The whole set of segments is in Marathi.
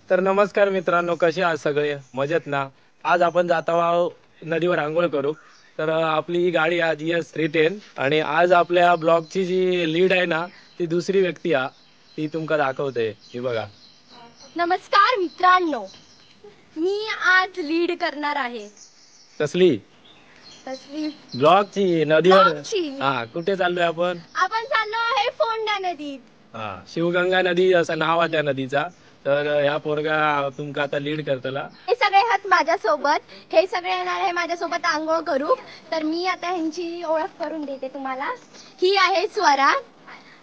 तर नमस्कार मित्रांनो, कसे आहात सगळे? मजेत ना? आज आपण जात आहोत नदीवर आंघोळ करू. तर आपली ही गाडी आहे GS 310 आणि आज आपल्या ब्लॉगची जी लीड आहे ना, ती दुसरी व्यक्ती आहे. ती तुमका दाखवते. ही बघा. नमस्कार मित्रांनो, मी आज लीड करणार आहे. कसली? तसली ब्लॉगची नदीवर. ब्लॉगची. हा, कुठे चाललोय आपण? आपण चाललो आहे फोंडा नदीत. हा, शिवगंगा नदी असं नाव आहे त्या नदीचा. तर ह्या पोरगा तुमका आता लीड करतला. हे सगळे आहेत माझ्यासोबत. हे सगळे येणार आहे माझ्यासोबत आंघोळ करू. तर मी आता ह्यांची ओळख करून देते तुम्हाला. ही आहे स्वरा,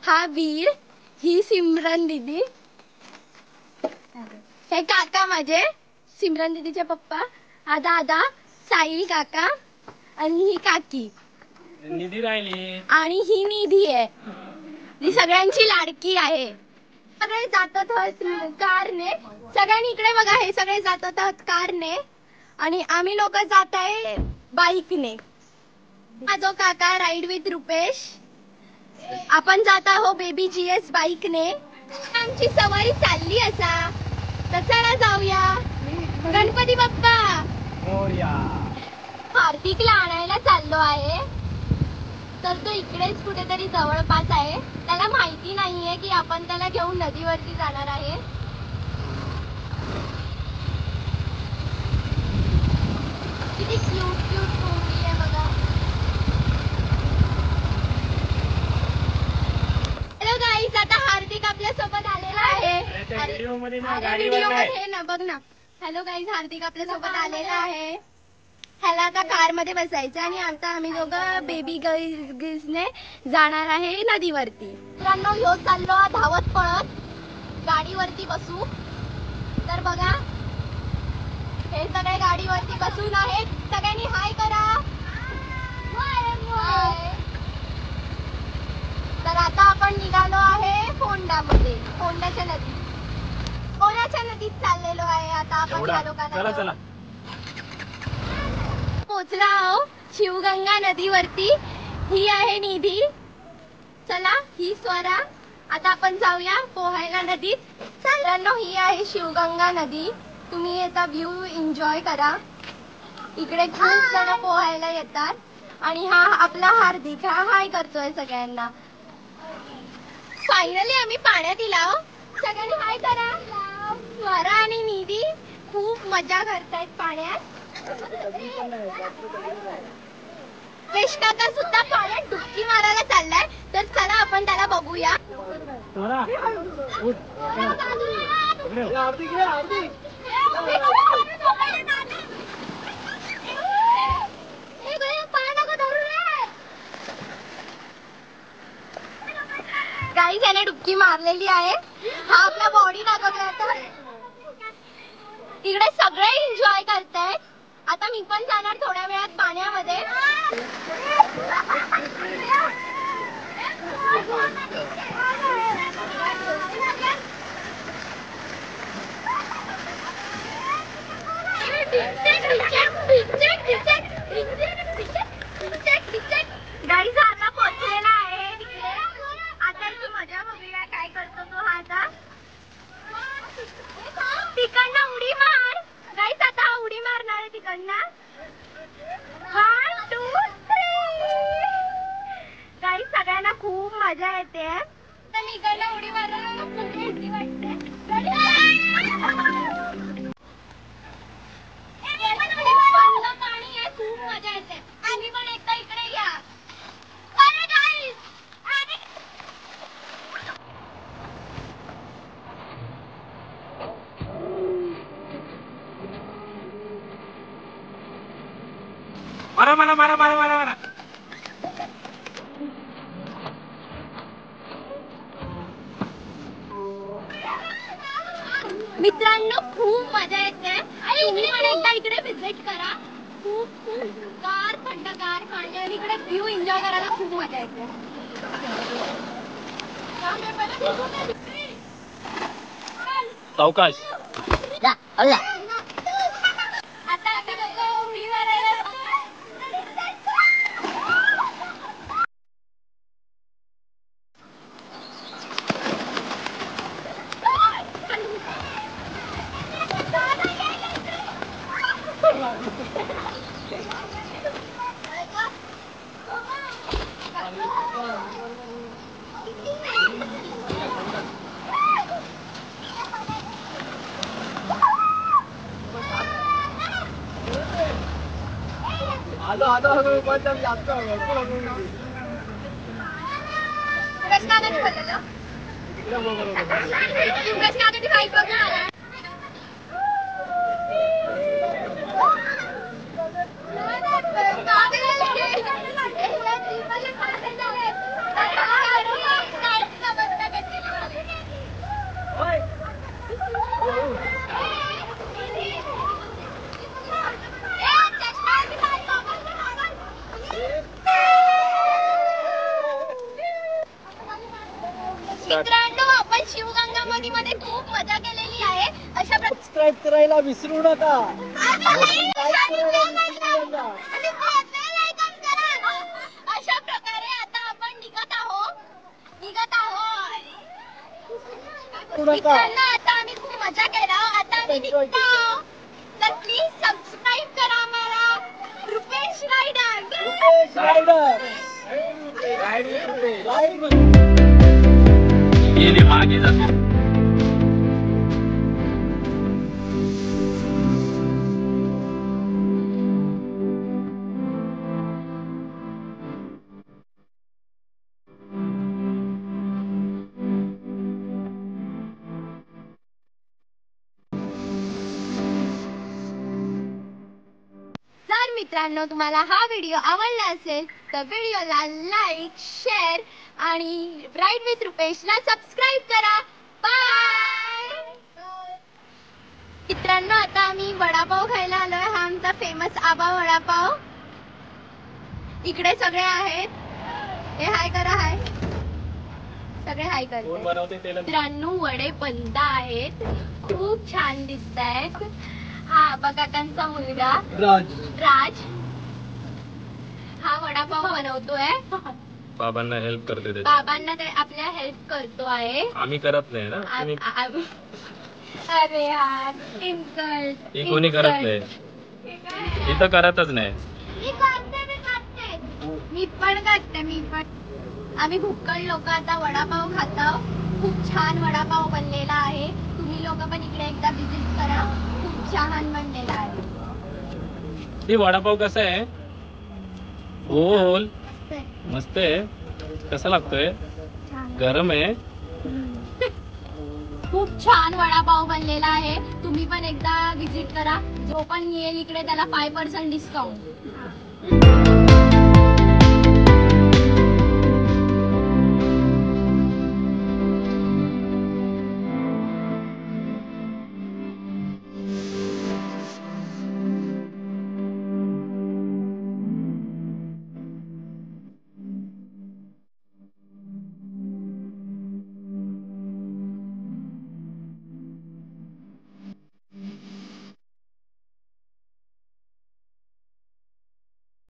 हा वीर, ही सिमरन दीदी, हे काका माझे, सिमरन दीदीचे पप्पा, हा दादा, साहिल काका आणि ही काकी निधी राहिली. आणि ही निधी आहे. ही सगळ्यांची लाडकी आहे. सगळे जातात कारने. सगळ्यांनी इकडे बघा, हे सगळे जातात कारने आणि आम्ही लोक जात आहे बाईकने. हा जो काका राईड विथ रुपेश. आपण जात आहो बेबी GS बाईकने. आमची सवारी चालली असा. तर चला जाऊया. गणपती बाप्पा मोरया. हार्दिकला आणायला चाललो आहे. तर तो इकडेच कुठेतरी जवळपास आहे. त्याला माहिती नाहीये की आपण त्याला घेऊन नदीवरती जाणार आहे. किती क्यूट क्यूट कोंबडी आहे बघा. हॅलो गाईज, आता हार्दिक आपल्या सोबत आलेला आहे. व्हिडिओ मध्ये ना अरे गाडीवर व्हिडिओ नाही. मध्ये ना, बघ ना. हॅलो गाईज, हार्दिक आपल्या सोबत आलेला आहे. ह्याला आता कार मध्ये बसायचं आणि आता आम्ही दोघं बेबी गर्ल्सने जाणार आहे नदीवरती. मित्रांनो, ह्यो चाललो धावत पळत गाडीवरती बसू. तर बघा, हे सगळे गाडीवरती बसून आहेत. सगळ्यांनी हाय करा. हाय. तर आता आपण निघालो आहे फोंडामध्ये, फोंडाच्या नदीत. कोणाच्या नदीत चाललेलो आहे आता आपण या लोकांना. चला चला. पोचला आहो शिवगंगा नदीवरती. ही आहे निधी. चला, ही स्वरा. आता आपण जाऊया पोहायला नदीत. मित्रांनो, ही आहे शिवगंगा नदी. तुम्ही याचा व्ह्यू एन्जॉय करा. इकडे खूप जण पोहायला येतात आणि हा आपला हार्दिक, हा हाय करतोय सगळ्यांना. फायनली आम्ही पाण्यात इलाव. सगळ्यांनी हाय करा. स्वरा आणि निधी खूप मजा करतायत पाण्यात. पेश काका सुद्धा पाण्यात डुबकी मारायला चाललाय. तर चला आपण त्याला बघूया. गाईज, याने डुबकी मारलेली आहे. हा आपला बॉडी दाखवतोय आता. इकडे सगळे एन्जॉय करतायत. आता मी पण जाणार थोड्या वेळात पाण्यामध्ये. गाईज, आता पोहोचलेला आहे तिकडे. आता इथे मजा बघूया काय करतो तो हा आता. तिकडनं उडी मार. गाईज, आता उडी मारणार आहे तिकडनं. 1 2 3. गाईज, सगळ्यांना खूप मजा येते. तर मी इकडनं उडी मारायला खूप मोठी वाटते. पाणी आहे, खूप मजा येते. तुम्ही पण एकदा इकडे या. अरे गाईज, मारा मारा मारा मारा मारा मारा. मित्रांनो, खूप मजा येते. तुम्ही पण एकदा इकडे विजिट करा. खूप खूप गार थंडगार पाणी आणि इकडे व्ह्यू एन्जॉय करायला खूप मजा येते. सावकाश. आता आम्ही लोकं उडी मारायला. मित्रांनो, आपण शिवगंगा मध्ये खूप मजा केलेली आहे. अशा सबस्क्राईब करायला विसरू नका. अशा प्रकारे आता आपण निघत आहोत. मित्रांनो, आता आम्ही खूप मजा केला. आता आम्ही निघतो. तर प्लीज सबस्क्राईब करा मला. रुपेश रायडर. गेली मागे जाते. जर मित्रांनो तुम्हाला हा व्हिडिओ आवडला असेल तर व्हिडिओला लाईक, शेअर आणि राईड विथ रुपेशला सबस्क्राईब करा. बाय. मित्रांनो, आता आम्ही वडापाव खायला आलोय. हा आमचा फेमस आबा वडापाव. इकडे सगळे आहेत. हे हाय करा. हाय सगळे हाय कोण करतात. बनवते ते? मित्रांनो, वडे बंद आहेत. खूप छान दिसत आहेत. हा बघा त्यांचा मुलगा राज हा वडापाव बनवतोय. बाबांना हेल्प करते ते. बाबांना ते आपल्या हेल्प करतो आहे. आम्ही करत नाही ना. अरे यार, इन्सल्ट. हे कोणी करत नाही. इथं करतच नाही. मी पण करते. आम्ही भुक्कड लोक आता वडापाव खातो. खूप छान वडापाव बनलेला आहे. तुम्ही लोक पण इकडे एकदा विजिट करा. खूप छान बनलेला आहे. हे वडापाव कसा आहे? बोल. मस्त आहे. कसा लागतोय? गरम आहे. खूप छान वडापाव बनलेला आहे. तुम्ही पण एकदा विजिट करा. जो पण येईल इकडे त्याला 5% डिस्काउंट.